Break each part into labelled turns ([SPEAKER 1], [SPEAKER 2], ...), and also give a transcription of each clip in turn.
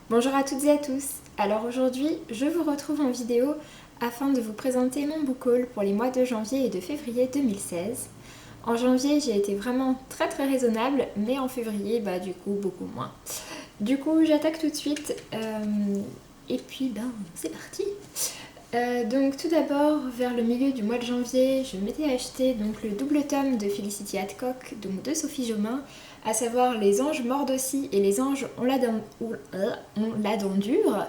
[SPEAKER 1] Bonjour à toutes et à tous. Alors aujourd'hui, je vous retrouve en vidéo afin de vous présenter mon book haul pour les mois de janvier et de février 2016. En janvier, j'ai été vraiment très raisonnable, mais en février, du coup, beaucoup moins. Du coup, j'attaque tout de suite. Et puis, c'est parti. Donc tout d'abord, vers le milieu du mois de janvier, je m'étais acheté donc le double tome de Felicity Hadcock, donc de Sophie Jomain, à savoir Les anges mordent aussi et Les anges ont la dent dure,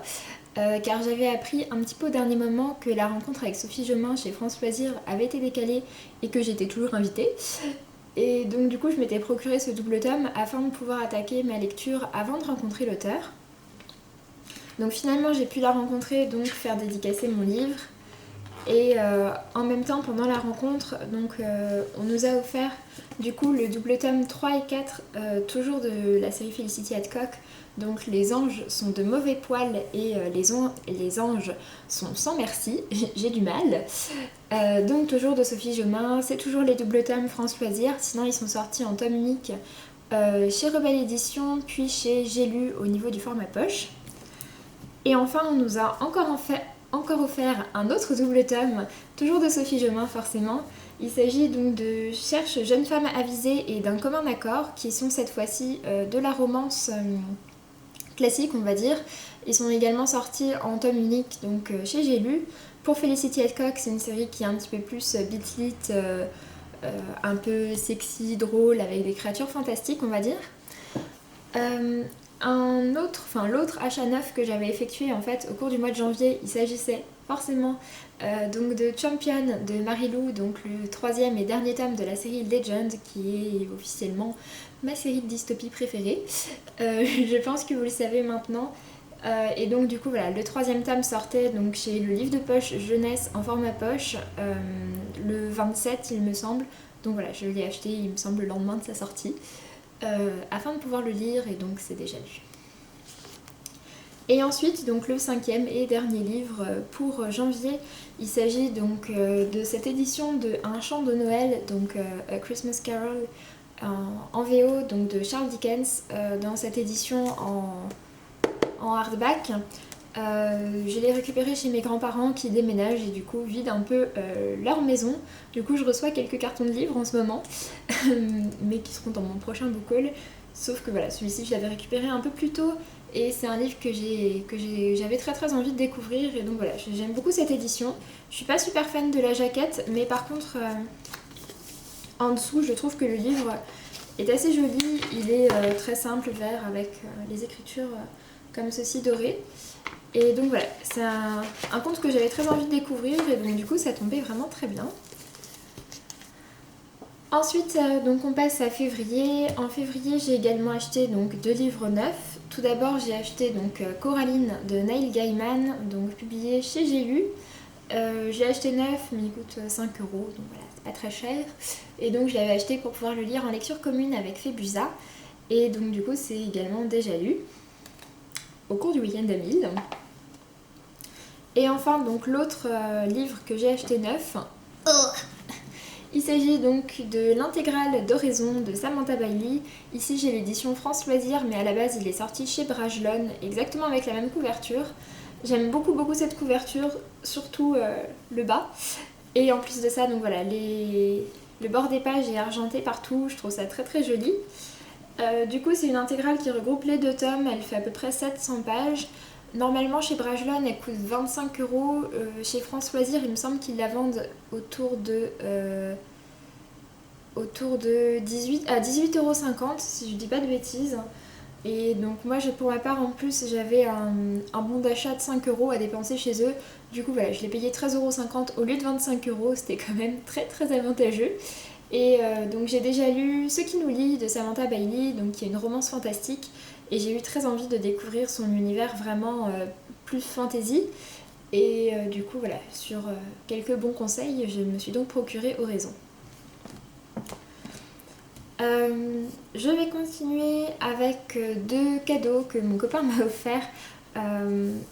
[SPEAKER 1] car j'avais appris un petit peu au dernier moment que la rencontre avec Sophie Jomain chez France Loisirs avait été décalée et que j'étais toujours invitée. Et donc du coup, je m'étais procuré ce double tome afin de pouvoir attaquer ma lecture avant de rencontrer l'auteur. Donc finalement j'ai pu la rencontrer, donc faire dédicacer mon livre. Et en même temps pendant la rencontre, on nous a offert du coup le double tome 3 et 4, toujours de la série Felicity Hadcock. Donc les anges sont de mauvais poils et les anges sont sans merci, j'ai du mal. Donc toujours de Sophie Jomain, c'est toujours les double tomes France Loisirs, sinon ils sont sortis en tome unique chez Rebelle Édition, puis chez J'ai lu au niveau du format poche. Et enfin, on nous a encore offert un autre double tome, toujours de Sophie Jomain forcément. Il s'agit donc de Cherche jeune femme avisée et d'un commun accord, qui sont cette fois-ci de la romance classique, on va dire. Ils sont également sortis en tome unique donc chez J'ai lu. Pour Felicity Hadcock, c'est une série qui est un petit peu plus beat-lit, un peu sexy, drôle, avec des créatures fantastiques, on va dire. L'autre achat neuf que j'avais effectué en fait au cours du mois de janvier, il s'agissait forcément donc de Champion de Marie-Lou, donc le troisième et dernier tome de la série Legend, qui est officiellement ma série de dystopie préférée. Je pense que vous le savez maintenant. Et donc du coup voilà, le troisième tome sortait donc chez le livre de poche jeunesse en format poche le 27 il me semble. Donc voilà, je l'ai acheté il me semble le lendemain de sa sortie. Afin de pouvoir le lire, et donc c'est déjà lu. Et ensuite, donc le cinquième et dernier livre pour janvier, il s'agit donc de cette édition de Un chant de Noël, donc A Christmas Carol en VO, donc de Charles Dickens, dans cette édition en hardback. Je l'ai récupéré chez mes grands-parents qui déménagent et du coup vident un peu leur maison. Du coup je reçois quelques cartons de livres en ce moment, mais qui seront dans mon prochain book haul. Sauf que voilà, celui-ci je l'avais récupéré un peu plus tôt et c'est un livre que j'avais très envie de découvrir, et donc voilà, j'aime beaucoup cette édition. Je suis pas super fan de la jaquette, mais par contre en dessous je trouve que le livre est assez joli. Il est très simple, vert, avec les écritures comme ceci dorées. Et donc voilà, c'est un conte que j'avais très envie de découvrir, et donc du coup ça tombait vraiment très bien. Ensuite, donc on passe à février. En février, j'ai également acheté donc 2 livres neufs. Tout d'abord, j'ai acheté donc Coraline de Neil Gaiman, donc publié chez J'ai lu. J'ai acheté neuf, mais il coûte 5 €, donc voilà, c'est pas très cher. Et donc je l'avais acheté pour pouvoir le lire en lecture commune avec Phébusa. Et donc du coup, c'est également déjà lu au cours du week-end à 1000. Et enfin, donc l'autre livre que j'ai acheté neuf, il s'agit donc de l'intégrale d'Oraison de Samantha Bailey. Ici j'ai l'édition France Loisirs, mais à la base il est sorti chez Brajlon, exactement avec la même couverture. J'aime beaucoup cette couverture, surtout le bas. Et en plus de ça, donc voilà, le bord des pages est argenté partout, je trouve ça très joli. Du coup c'est une intégrale qui regroupe les 2 tomes, elle fait à peu près 700 pages. Normalement chez Brajlon elle coûte 25 €, chez France Loisirs il me semble qu'ils la vendent autour de 18,50 € si je dis pas de bêtises. Et donc moi pour ma part en plus j'avais un bon d'achat de 5 € à dépenser chez eux. Du coup voilà, je l'ai payé 13,50 € au lieu de 25 €, c'était quand même très avantageux. Et donc j'ai déjà lu Ce qui nous lie de Samantha Bailey, donc qui est une romance fantastique, et j'ai eu très envie de découvrir son univers vraiment plus fantasy. Et du coup voilà, sur quelques bons conseils, je me suis donc procuré Oraison. Je vais continuer avec 2 cadeaux que mon copain m'a offert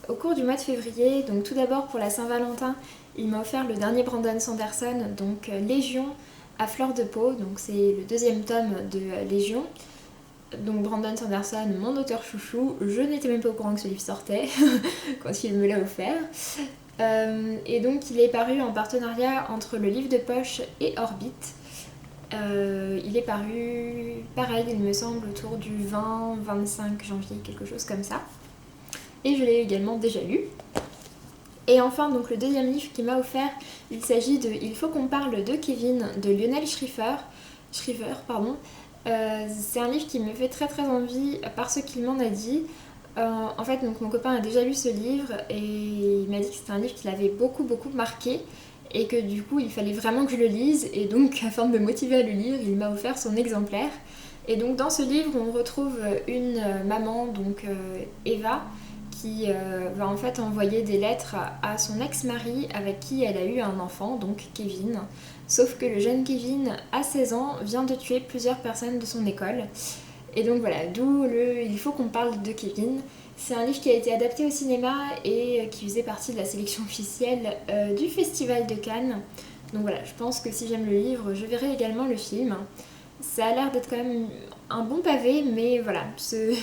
[SPEAKER 1] au cours du mois de février. Donc tout d'abord pour la Saint-Valentin, il m'a offert le dernier Brandon Sanderson, donc Légion à fleur de peau, donc c'est le 2e tome de Légion. Donc Brandon Sanderson, mon auteur chouchou, je n'étais même pas au courant que ce livre sortait quand il me l'a offert. Et donc il est paru en partenariat entre le livre de poche et Orbit. Il est paru, pareil, il me semble, autour du 20-25 janvier, quelque chose comme ça. Et je l'ai également déjà lu. Et enfin, donc le deuxième livre qu'il m'a offert, il s'agit de Il faut qu'on parle de Kevin de Lionel Shriver. C'est un livre qui me fait très très envie par ce qu'il m'en a dit. En fait, donc, mon copain a déjà lu ce livre et il m'a dit que c'était un livre qui l'avait beaucoup marqué et que du coup il fallait vraiment que je le lise, et donc afin de me motiver à le lire, il m'a offert son exemplaire. Et donc dans ce livre on retrouve une maman, donc Eva, qui va en fait envoyer des lettres à son ex-mari avec qui elle a eu un enfant, donc Kevin. Sauf que le jeune Kevin, à 16 ans, vient de tuer plusieurs personnes de son école. Et donc voilà, d'où il faut qu'on parle de Kevin. C'est un livre qui a été adapté au cinéma et qui faisait partie de la sélection officielle du Festival de Cannes. Donc voilà, je pense que si j'aime le livre, je verrai également le film. Ça a l'air d'être quand même un bon pavé, mais voilà, ce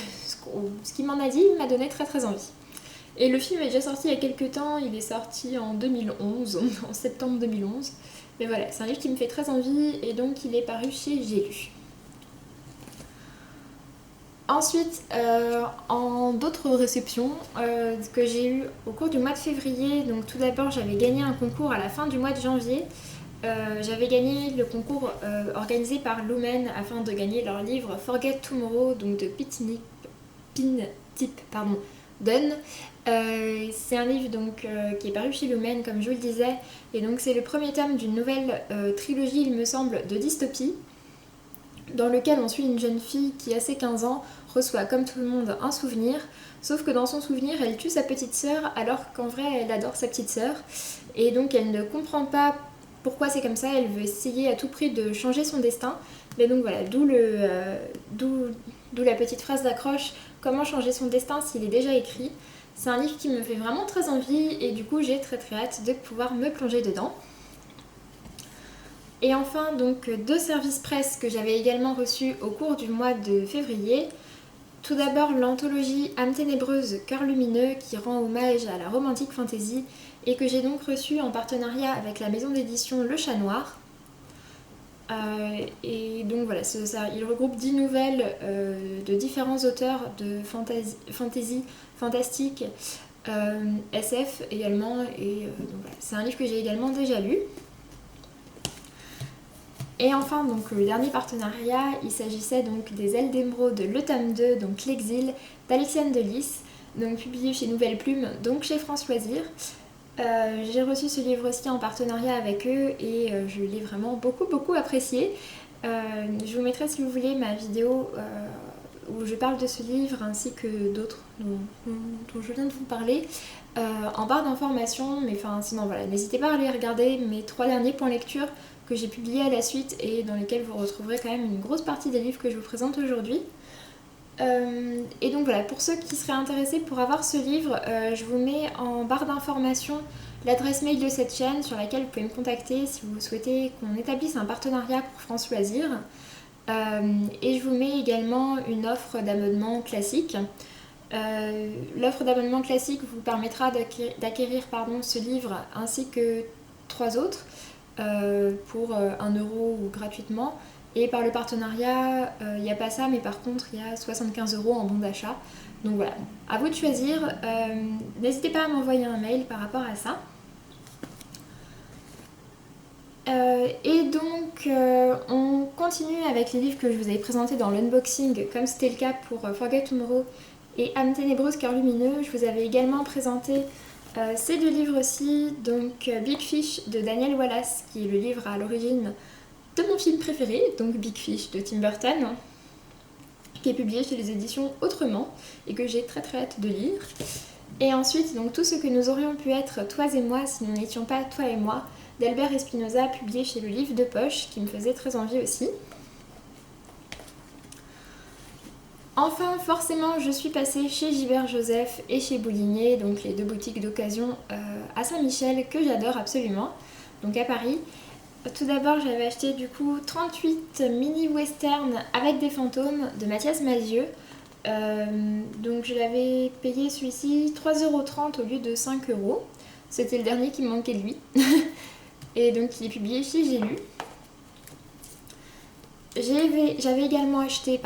[SPEAKER 1] qu'il m'en a dit m'a donné très très envie. Et le film est déjà sorti il y a quelques temps, il est sorti en 2011, en septembre 2011. Mais voilà, c'est un livre qui me fait très envie et donc il est paru chez J'ai lu. Ensuite, en d'autres réceptions que j'ai eues au cours du mois de février, donc tout d'abord j'avais gagné un concours à la fin du mois de janvier. J'avais gagné le concours organisé par Lumen afin de gagner leur livre Forget Tomorrow, donc de Pintip Dunn. C'est un livre donc, qui est paru chez Lumen, comme je vous le disais, et donc c'est le premier tome d'une nouvelle trilogie, il me semble, de dystopie, dans lequel on suit une jeune fille qui, à ses 15 ans, reçoit comme tout le monde un souvenir, sauf que dans son souvenir, elle tue sa petite sœur, alors qu'en vrai, elle adore sa petite sœur, et donc elle ne comprend pas pourquoi c'est comme ça, elle veut essayer à tout prix de changer son destin. Mais donc voilà, d'où la petite phrase d'accroche, comment changer son destin s'il est déjà écrit. C'est un livre qui me fait vraiment très envie et du coup j'ai très très hâte de pouvoir me plonger dedans. Et enfin, donc 2 services presse que j'avais également reçus au cours du mois de février. Tout d'abord l'anthologie Âme ténébreuse, cœur lumineux, qui rend hommage à la romantique fantasy et que j'ai donc reçue en partenariat avec la maison d'édition Le Chat Noir. Et donc voilà, il regroupe 10 nouvelles de différents auteurs de fantasy, fantastique, SF également. Et donc voilà, c'est un livre que j'ai également déjà lu. Et enfin, donc, le dernier partenariat, il s'agissait donc des Ailes d'Émeraude, le tome 2, donc L'Exil, d'Alexiane Delis, donc publié chez Nouvelle Plume, donc chez France Loisirs. J'ai reçu ce livre aussi en partenariat avec eux et je l'ai vraiment beaucoup apprécié. Je vous mettrai, si vous voulez, ma vidéo où je parle de ce livre ainsi que d'autres dont je viens de vous parler en barre d'informations. Mais enfin, sinon voilà, n'hésitez pas à aller regarder mes 3 derniers points lecture que j'ai publiés à la suite et dans lesquels vous retrouverez quand même une grosse partie des livres que je vous présente aujourd'hui. Et donc voilà, pour ceux qui seraient intéressés pour avoir ce livre, je vous mets en barre d'informations l'adresse mail de cette chaîne sur laquelle vous pouvez me contacter si vous souhaitez qu'on établisse un partenariat pour France Loisirs. Et je vous mets également une offre d'abonnement classique. L'offre d'abonnement classique vous permettra d'acquérir ce livre ainsi que 3 autres pour 1 euro ou gratuitement. Et par le partenariat, il n'y a pas ça, mais par contre, il y a 75 € en bon d'achat. Donc voilà, à vous de choisir. N'hésitez pas à m'envoyer un mail par rapport à ça. Et donc, on continue avec les livres que je vous avais présentés dans l'unboxing, comme c'était le cas pour Forget Tomorrow et Âme ténébreuse, cœur lumineux. Je vous avais également présenté ces 2 livres-ci, donc Big Fish de Daniel Wallace, qui est le livre à l'origine de mon film préféré, donc Big Fish de Tim Burton, qui est publié chez les éditions Autrement et que j'ai très hâte de lire. Et ensuite, donc Tout ce que nous aurions pu être, toi et moi, si nous n'étions pas toi et moi, d'Albert Espinosa, publié chez le Livre de Poche, qui me faisait très envie aussi. Enfin, forcément, je suis passée chez Gilbert Joseph et chez Boulinier, donc les 2 boutiques d'occasion à Saint-Michel que j'adore absolument, donc à Paris. Tout d'abord, j'avais acheté du coup 38 mini-western avec des fantômes de Mathias Malzieu. Donc je l'avais payé celui-ci 3,30 € au lieu de 5 €. C'était le dernier qui me manquait de lui. Et donc il est publié chez J'ai lu. J'avais également acheté,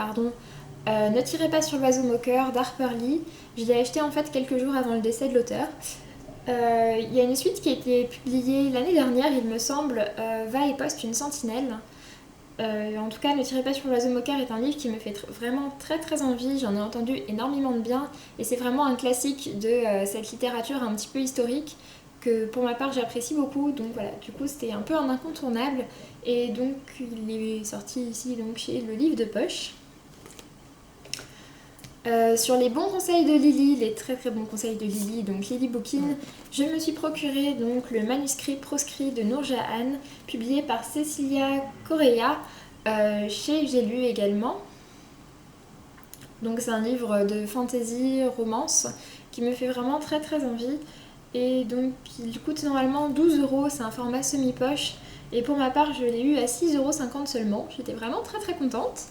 [SPEAKER 1] Ne tirez pas sur l'oiseau moqueur d'Harper Lee. Je l'ai acheté en fait quelques jours avant le décès de l'auteur. Il y a une suite qui a été publiée l'année dernière, il me semble, Va et poste une sentinelle. En tout cas, Ne tirez pas sur l'oiseau moqueur est un livre qui me fait vraiment très très envie, j'en ai entendu énormément de bien et c'est vraiment un classique de cette littérature un petit peu historique que pour ma part j'apprécie beaucoup, donc voilà, du coup c'était un peu un incontournable et donc il est sorti ici donc chez Le Livre de Poche. Sur les bons conseils de Lily, les très très bons conseils de Lily, donc Lily Bookin, je me suis procuré donc le manuscrit proscrit de Noor Jahan, publié par Cecilia Correa, chez J'ai lu également. Donc c'est un livre de fantasy, romance, qui me fait vraiment très très envie. Et donc il coûte normalement 12 €, c'est un format semi-poche. Et pour ma part, je l'ai eu à 6,50 € seulement, j'étais vraiment très très contente.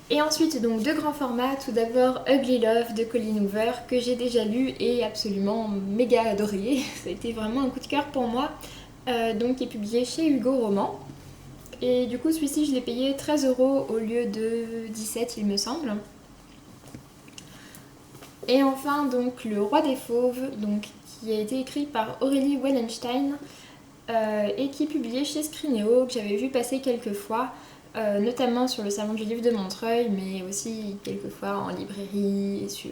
[SPEAKER 1] Et ensuite, donc deux grands formats. Tout d'abord, Ugly Love de Colleen Hoover, que j'ai déjà lu et absolument méga adoré. Ça a été vraiment un coup de cœur pour moi. Donc, qui est publié chez Hugo Roman. Et du coup, celui-ci, je l'ai payé 13 € au lieu de 17, il me semble. Et enfin, donc, Le Roi des Fauves, donc, qui a été écrit par Aurélie Wallenstein et qui est publié chez Scrinéo, que j'avais vu passer quelques fois. Notamment sur le salon du livre de Montreuil, mais aussi quelquefois en librairie, sur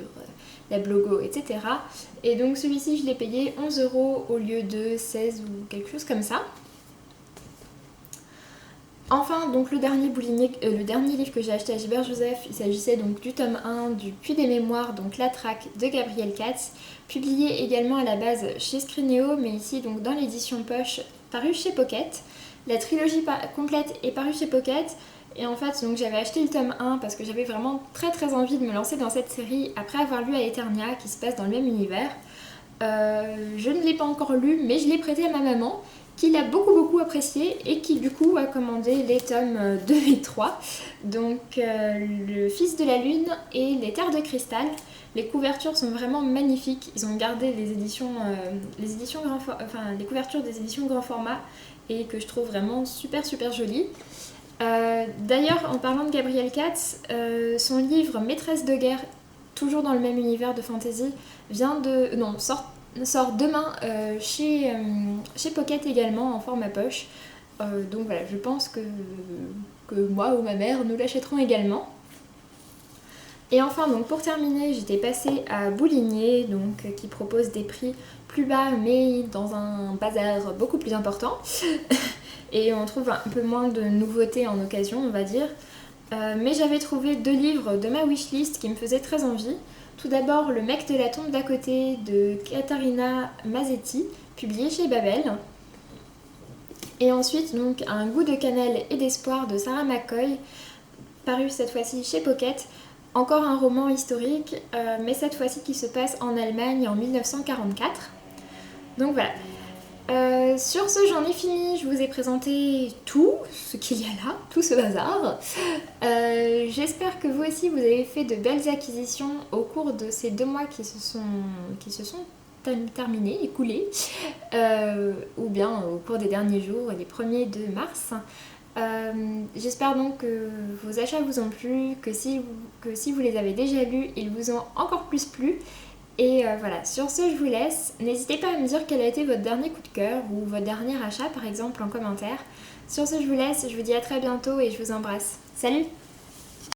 [SPEAKER 1] la Blogo, etc. Et donc celui-ci, je l'ai payé 11 € au lieu de 16 ou quelque chose comme ça. Enfin, donc le dernier livre que j'ai acheté à Gilbert Joseph, il s'agissait donc du tome 1 du Puits des Mémoires, donc La Traque de Gabriel Katz, publié également à la base chez Scrinéo, mais ici donc dans l'édition poche, paru chez Pocket. La trilogie complète est parue chez Pocket et en fait donc j'avais acheté le tome 1 parce que j'avais vraiment très très envie de me lancer dans cette série après avoir lu Aeternia qui se passe dans le même univers. Je ne l'ai pas encore lu mais je l'ai prêté à ma maman qui l'a beaucoup apprécié et qui du coup a commandé les tomes 2 et 3. Donc Le Fils de la Lune et Les Terres de Cristal. Les couvertures sont vraiment magnifiques, ils ont gardé les couvertures des éditions grand format et que je trouve vraiment super jolies. D'ailleurs, en parlant de Gabriel Katz, son livre Maîtresse de guerre, toujours dans le même univers de fantasy, sort demain chez Pocket également en format poche. Donc voilà, je pense que moi ou ma mère nous l'achèterons également. Et enfin, donc pour terminer, j'étais passée à Bouligné, donc qui propose des prix plus bas mais dans un bazar beaucoup plus important. Et on trouve un peu moins de nouveautés en occasion, on va dire. Mais j'avais trouvé 2 livres de ma wishlist qui me faisaient très envie. Tout d'abord, Le mec de la tombe d'à côté de Catarina Mazzetti, publié chez Babel. Et ensuite, donc, Un goût de cannelle et d'espoir de Sarah McCoy, paru cette fois-ci chez Pocket. Encore un roman historique, mais cette fois-ci qui se passe en Allemagne en 1944. Donc voilà. Sur ce, j'en ai fini. Je vous ai présenté tout ce qu'il y a là, tout ce bazar. J'espère que vous aussi, vous avez fait de belles acquisitions au cours de ces 2 mois qui se sont terminés, écoulés, ou bien au cours des derniers jours, les premiers de mars. J'espère donc que vos achats vous ont plu, que si vous les avez déjà lus, ils vous ont encore plus plu. Et voilà, sur ce, je vous laisse. N'hésitez pas à me dire quel a été votre dernier coup de cœur ou votre dernier achat, par exemple, en commentaire. Sur ce, je vous laisse. Je vous dis à très bientôt et je vous embrasse. Salut!